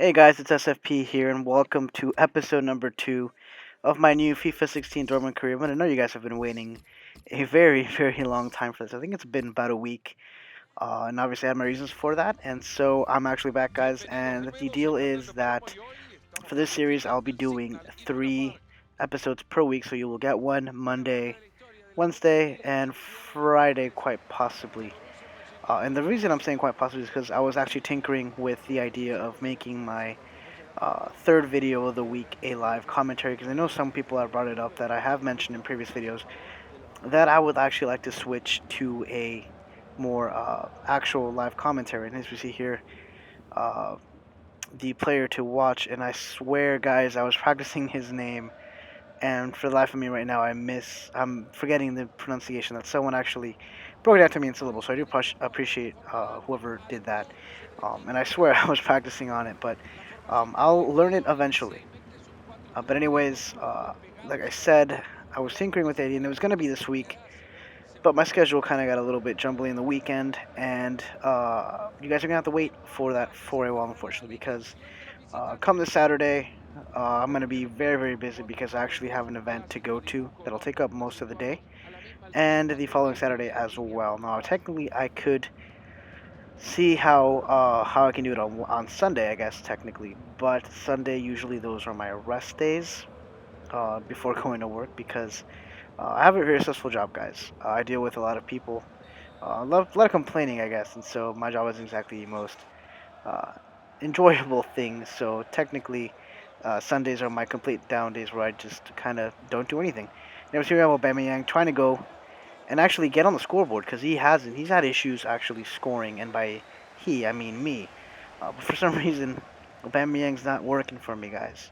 Hey guys, it's SFP here, and welcome to episode number 2 of my new FIFA 16 Dortmund career. But I know you guys have been waiting a very, very long time for this. I think it's been about a week, and obviously I had my reasons for that. And so I'm actually back, guys. And the deal is that for this series, I'll be doing 3 episodes per week. So you will get one Monday, Wednesday, and Friday, quite possibly. And the reason I'm saying quite possibly is because I was actually tinkering with the idea of making my third video of the week a live commentary, because I know some people have brought it up that I have mentioned in previous videos that I would actually like to switch to a more actual live commentary. And as we see here, uh, the player to watch, and I swear, guys, I was practicing his name, and for the life of me right now, I'm forgetting the pronunciation. That someone actually broke it out to me in syllables, so I do appreciate whoever did that. And I swear I was practicing on it, but I'll learn it eventually. But anyways, like I said, I was tinkering with it, and it was going to be this week, but my schedule kind of got a little bit jumbly in the weekend, and you guys are going to have to wait for that for a while, unfortunately, because come this Saturday, I'm going to be very, very busy because I actually have an event to go to that'll take up most of the day, and the following Saturday as well. Now, technically, I could see how I can do it on Sunday, I guess technically, but Sunday usually those are my rest days before going to work because I have a very stressful job, guys. I deal with a lot of people, a lot of complaining, I guess, and so my job isn't exactly the most uh, enjoyable thing. So technically, Sundays are my complete down days where I just kind of don't do anything. Now, here we have Aubameyang trying to go and actually get on the scoreboard because he hasn't. He's had issues actually scoring, and by he, I mean me. But for some reason, Aubameyang's not working for me, guys.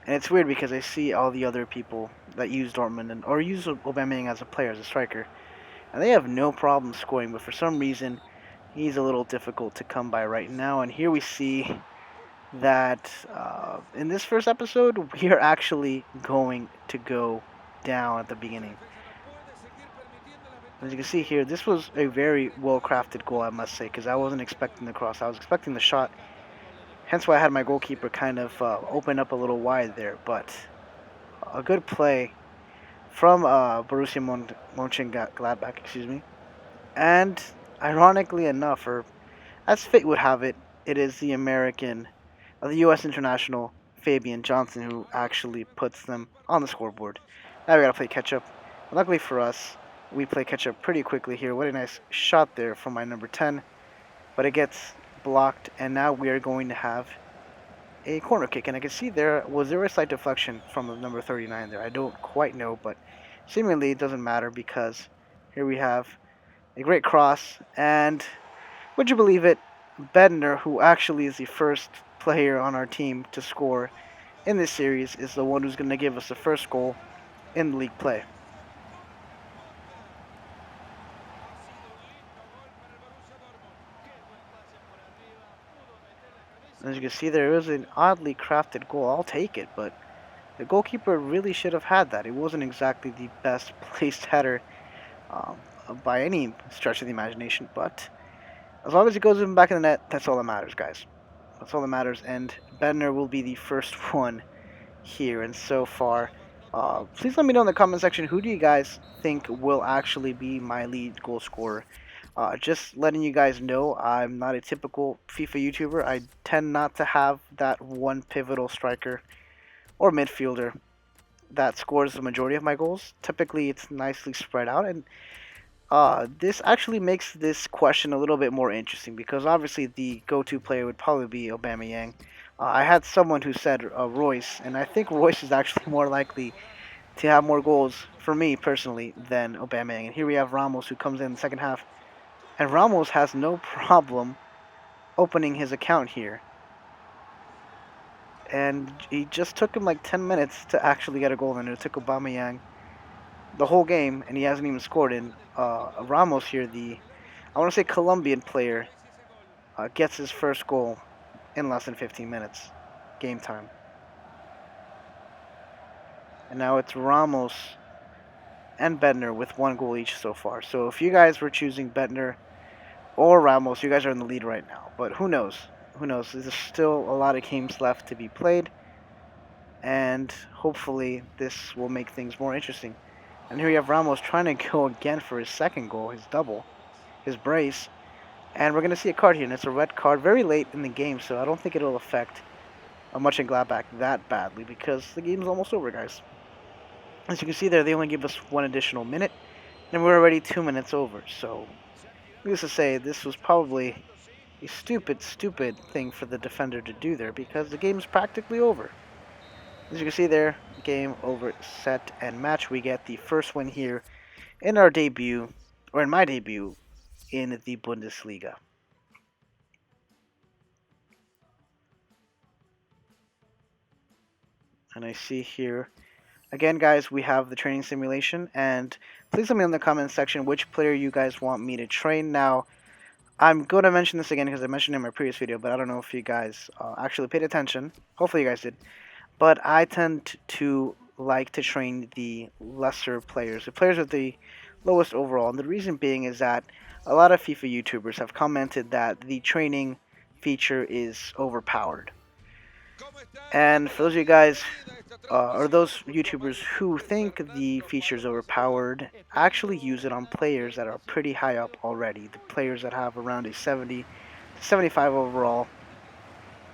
And it's weird because I see all the other people that use Dortmund or use Aubameyang as a player, as a striker, and they have no problem scoring. But for some reason, he's a little difficult to come by right now. And here we see that in this first episode, we are actually going to go down at the beginning. As you can see here, this was a very well-crafted goal, I must say, because I wasn't expecting the cross. I was expecting the shot. Hence why I had my goalkeeper kind of open up a little wide there. But a good play from Borussia Mönchengladbach, excuse me. And ironically enough, or as fate would have it, it is the American, the U.S. international Fabian Johnson who actually puts them on the scoreboard. Now we gotta play catch up. Luckily for us, we play catch up pretty quickly here. What a nice shot there from my number 10, but it gets blocked, and now we are going to have a corner kick. And I can see there a slight deflection from the number 39 there. I don't quite know, but seemingly it doesn't matter because here we have a great cross, and would you believe it, Bednar, who actually is the first player on our team to score in this series, is the one who's going to give us the first goal in the league play. As you can see, there is an oddly crafted goal. I'll take it, but the goalkeeper really should have had that. It wasn't exactly the best placed header um, by any stretch of the imagination, but as long as it goes in the back of the net, that's all that matters, guys. That's all that matters, and Bednar will be the first one here. And so far, please let me know in the comment section, who do you guys think will actually be my lead goal scorer? Just letting you guys know, I'm not a typical FIFA YouTuber. I tend not to have that one pivotal striker or midfielder that scores the majority of my goals. Typically, it's nicely spread out, and this actually makes this question a little bit more interesting because obviously the go-to player would probably be Aubameyang. I had someone who said Royce, and I think Royce is actually more likely to have more goals for me personally than Aubameyang. And here we have Ramos who comes in the second half, and Ramos has no problem opening his account here. And he just took him like 10 minutes to actually get a goal, and it took Aubameyang the whole game, and he hasn't even scored. And Ramos here, I want to say Colombian player, gets his first goal in less than 15 minutes, game time. And now it's Ramos and Bednar with one goal each so far. So if you guys were choosing Bednar or Ramos, you guys are in the lead right now. But who knows? who knows? There's still a lot of games left to be played, and hopefully this will make things more interesting. And here you have Ramos trying to go again for his second goal, his double, his brace. And we're going to see a card here, and it's a red card very late in the game, so I don't think it'll affect much in Gladbach that badly because the game's almost over, guys. As you can see there, they only give us one additional minute, and we're already 2 minutes over. So, needless to say, this was probably a stupid, stupid thing for the defender to do there because the game's practically over. As you can see there, game over, set, and match. We get the first win here in our debut, or in my debut, in the Bundesliga. And I see here, again, guys, we have the training simulation. And please let me know in the comments section which player you guys want me to train. Now, I'm going to mention this again because I mentioned it in my previous video, but I don't know if you guys actually paid attention. Hopefully you guys did. But I tend to like to train the lesser players, the players with the lowest overall. And the reason being is that a lot of FIFA YouTubers have commented that the training feature is overpowered. And for those of you guys, or those YouTubers who think the feature is overpowered, actually use it on players that are pretty high up already. The players that have around a 70 to 75 overall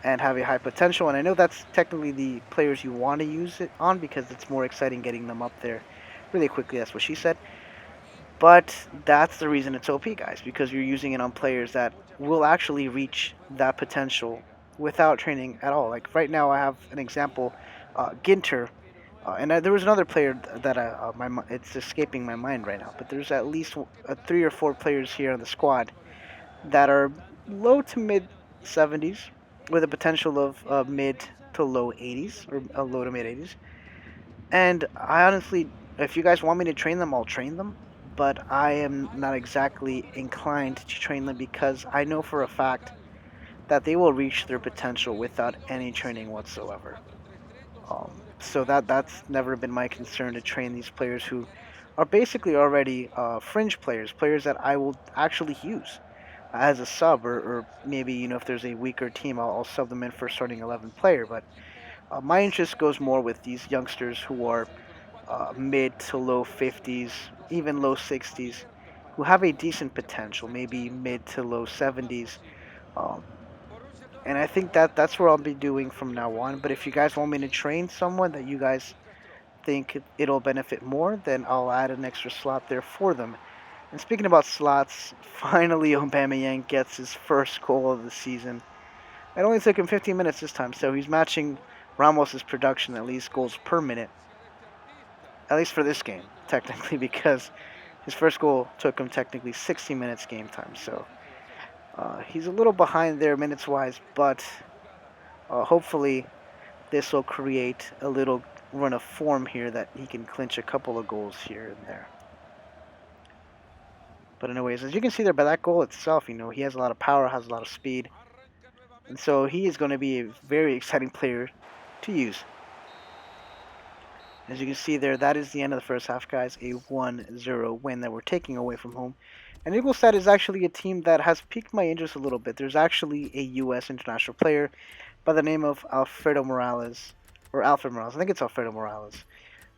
and have a high potential. And I know that's technically the players you want to use it on because it's more exciting getting them up there really quickly. That's what she said. But that's the reason it's OP, guys, because you're using it on players that will actually reach that potential without training at all. Like right now, I have an example, Ginter, and there was another player that it's escaping my mind right now. But there's at least 3 or 4 players here on the squad that are low to mid 70s with a potential of mid to low 80s or low to mid 80s. And I honestly, if you guys want me to train them, I'll train them. But I am not exactly inclined to train them because I know for a fact that they will reach their potential without any training whatsoever. So that's never been my concern to train these players who are basically already fringe players, players that I will actually use as a sub, or maybe if there's a weaker team, I'll sub them in for starting 11 player. But my interest goes more with these youngsters who are mid to low 50s, even low 60s, who have a decent potential, maybe mid to low 70s. Um, and I think that's where I'll be doing from now on. But if you guys want me to train someone that you guys think it'll benefit more, then I'll add an extra slot there for them. And speaking about slots, finally Aubameyang gets his first goal of the season. It only took him 15 minutes this time, so he's matching Ramos's production, at least goals per minute. At least for this game, technically, because his first goal took him technically 60 minutes game time. So he's a little behind there minutes-wise, but hopefully this will create a little run of form here that he can clinch a couple of goals here and there. But anyways, as you can see there by that goal itself, he has a lot of power, has a lot of speed. And so he is going to be a very exciting player to use. As you can see there, that is the end of the first half, guys. A 1-0 win that we're taking away from home. And Ingolstadt is actually a team that has piqued my interest a little bit. There's actually a U.S. international player by the name of Alfredo Morales, or Alfred Morales. I think it's Alfredo Morales,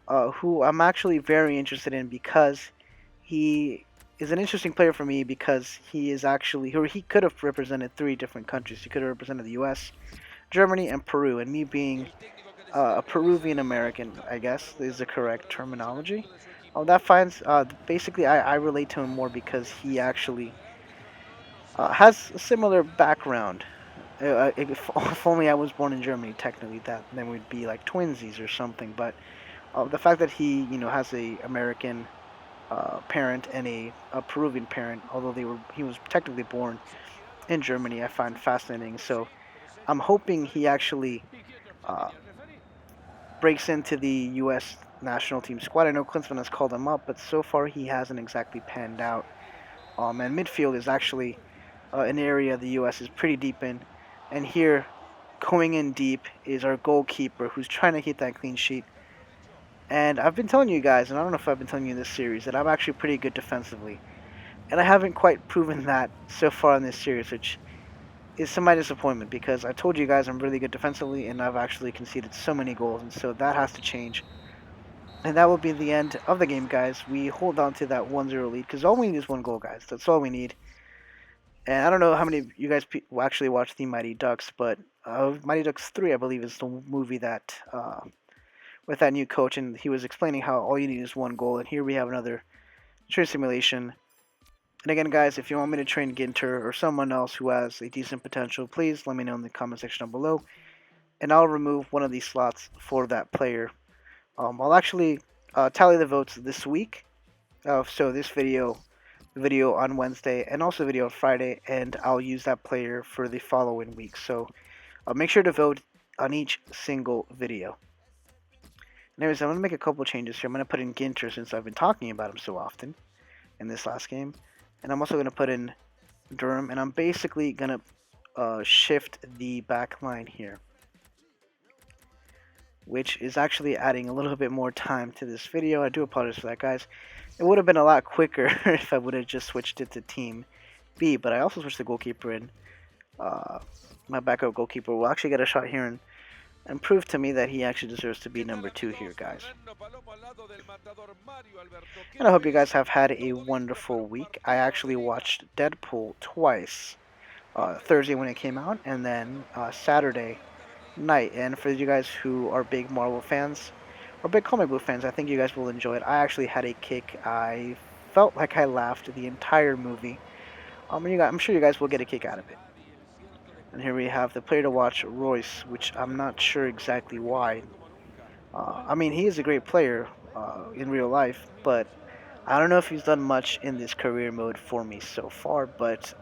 who I'm actually very interested in because he is an interesting player for me because he is actually, or he could have represented 3 different countries. He could have represented the U.S., Germany, and Peru. And me being a Peruvian American, I guess, is the correct terminology. That finds basically I relate to him more because he actually has a similar background. If only I was born in Germany, technically, then we'd be like twinsies or something. But the fact that he, has a American parent and a Peruvian parent, although he was technically born in Germany, I find fascinating. So I'm hoping he actually breaks into the U.S. national team squad. I know Klinsmann has called him up, but so far he hasn't exactly panned out. And midfield is actually an area the U.S. is pretty deep in. And here, going in deep, is our goalkeeper who's trying to keep that clean sheet. And I've been telling you guys, and I don't know if I've been telling you in this series, that I'm actually pretty good defensively. And I haven't quite proven that so far in this series, which is to my disappointment because I told you guys I'm really good defensively and I've actually conceded so many goals, and so that has to change. And that will be the end of the game, guys. We hold on to that 1-0 lead because all we need is one goal, guys. That's all we need. And I don't know how many of you guys actually watch the Mighty Ducks, but Mighty Ducks 3, I believe, is the movie that with that new coach, and he was explaining how all you need is one goal. And here we have another train simulation. And again, guys, if you want me to train Ginter or someone else who has a decent potential, please let me know in the comment section down below, and I'll remove one of these slots for that player. I'll actually tally the votes this week. So this video on Wednesday, and also video on Friday, and I'll use that player for the following week. So make sure to vote on each single video. Anyways, I'm going to make a couple changes here. I'm going to put in Ginter since I've been talking about him so often in this last game. And I'm also going to put in Durham, and I'm basically going to shift the back line here, which is actually adding a little bit more time to this video. I do apologize for that, guys. It would have been a lot quicker if I would have just switched it to Team B, but I also switched the goalkeeper in. My backup goalkeeper will actually get a shot here and prove to me that he actually deserves to be number 2 here, guys. And I hope you guys have had a wonderful week. I actually watched Deadpool twice. Thursday when it came out, and then Saturday night. And for you guys who are big Marvel fans or big comic book fans, I think you guys will enjoy it. I actually had a kick. I felt like I laughed the entire movie. I'm sure you guys will get a kick out of it. And here we have the player to watch, Royce, which I'm not sure exactly why. I mean, he is a great player in real life, but I don't know if he's done much in this career mode for me so far, but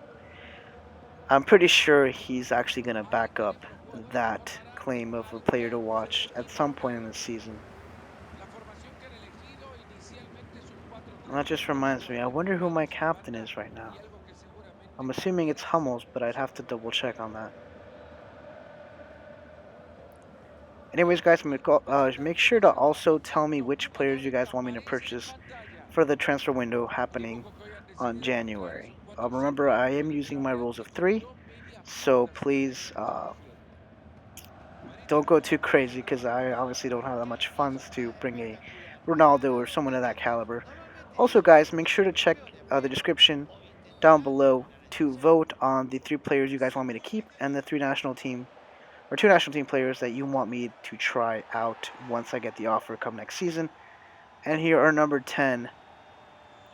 I'm pretty sure he's actually going to back up that claim of a player to watch at some point in the season. And that just reminds me, I wonder who my captain is right now. I'm assuming it's Hummels, but I'd have to double check on that. Anyways, guys, make sure to also tell me which players you guys want me to purchase for the transfer window happening on January. Remember, I am using my rules of 3, so please don't go too crazy because I obviously don't have that much funds to bring a Ronaldo or someone of that caliber. Also, guys, make sure to check the description down below to vote on the 3 players you guys want me to keep and the 2 national team players that you want me to try out once I get the offer come next season. And here are number 10,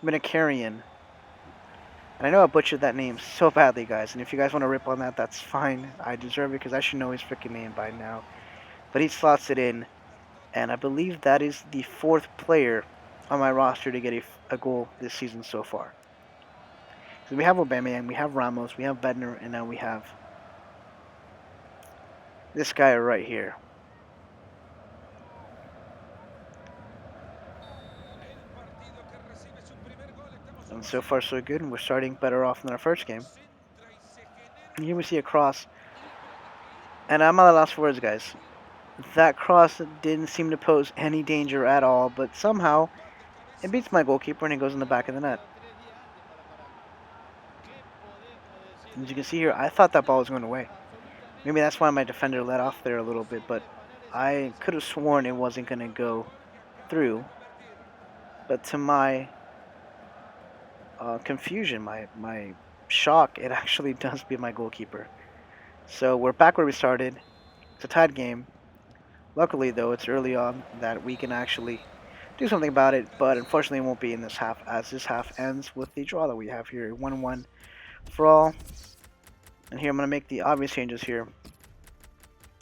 Minikarian. And I know I butchered that name so badly, guys, and if you guys want to rip on that, that's fine. I deserve it because I should know his freaking name by now. But he slots it in, and I believe that is the 4th player on my roster to get a goal this season so far. So we have Aubameyang, we have Ramos, we have Bednar, and now we have this guy right here. And so far so good, and we're starting better off than our first game. And here we see a cross. And I'm at a loss for words, guys. That cross didn't seem to pose any danger at all, but somehow it beats my goalkeeper and it goes in the back of the net. As you can see here, I thought that ball was going away. Maybe that's why my defender let off there a little bit, but I could have sworn it wasn't going to go through. But to my confusion, my shock, it actually does beat my goalkeeper. So we're back where we started. It's a tied game. Luckily, though, it's early on that we can actually do something about it, but unfortunately it won't be in this half, as this half ends with the draw that we have here, 1-1 for all. And here I'm going to make the obvious changes here.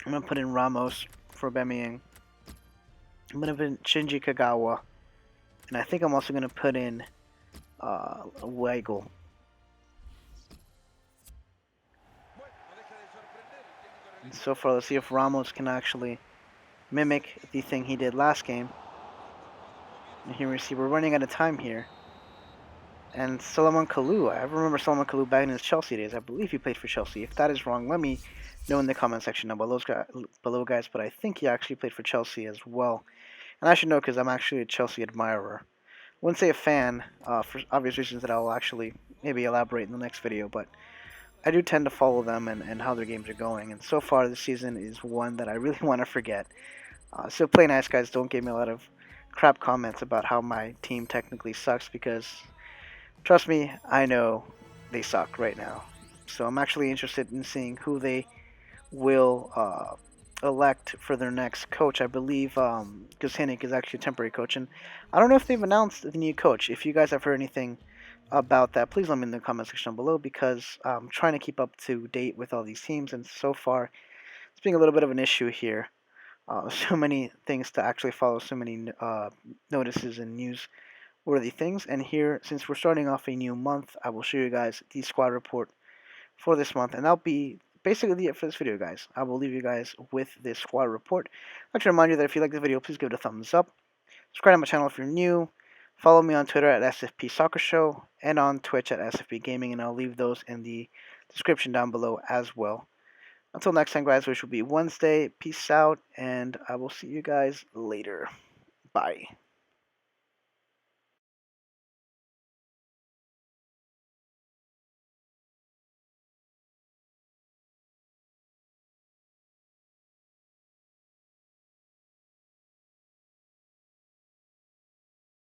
I'm going to put in Ramos for Aubameyang. I'm going to put in Shinji Kagawa. And I think I'm also going to put in Weigl. And so far, let's see if Ramos can actually mimic the thing he did last game. And here we see we're running out of time here. And Solomon Kalou, I remember Solomon Kalou back in his Chelsea days. I believe he played for Chelsea. If that is wrong, let me know in the comment section down below, guys. But I think he actually played for Chelsea as well. And I should know because I'm actually a Chelsea admirer. I wouldn't say a fan for obvious reasons that I'll actually maybe elaborate in the next video. But I do tend to follow them and how their games are going. And so far, this season is one that I really want to forget. So play nice, guys. Don't give me a lot of crap comments about how my team technically sucks because trust me, I know they suck right now. So I'm actually interested in seeing who they will elect for their next coach. I believe because Hinnick is actually a temporary coach, and I don't know if they've announced the new coach. If you guys have heard anything about that, please let me in the comment section below because I'm trying to keep up to date with all these teams, and so far it's being a little bit of an issue here. So many things to actually follow, so many notices and newsworthy things. And here, since we're starting off a new month, I will show you guys the squad report for this month, and that'll be basically it for this video, guys. I will leave you guys with this squad report. I'd like to remind you that if you like the video, please give it a thumbs up. Subscribe to my channel if you're new. Follow me on Twitter at SFP Soccer Show and on Twitch at SFP Gaming, and I'll leave those in the description down below as well. Until next time, guys, which will be Wednesday. Peace out, and I will see you guys later. Bye.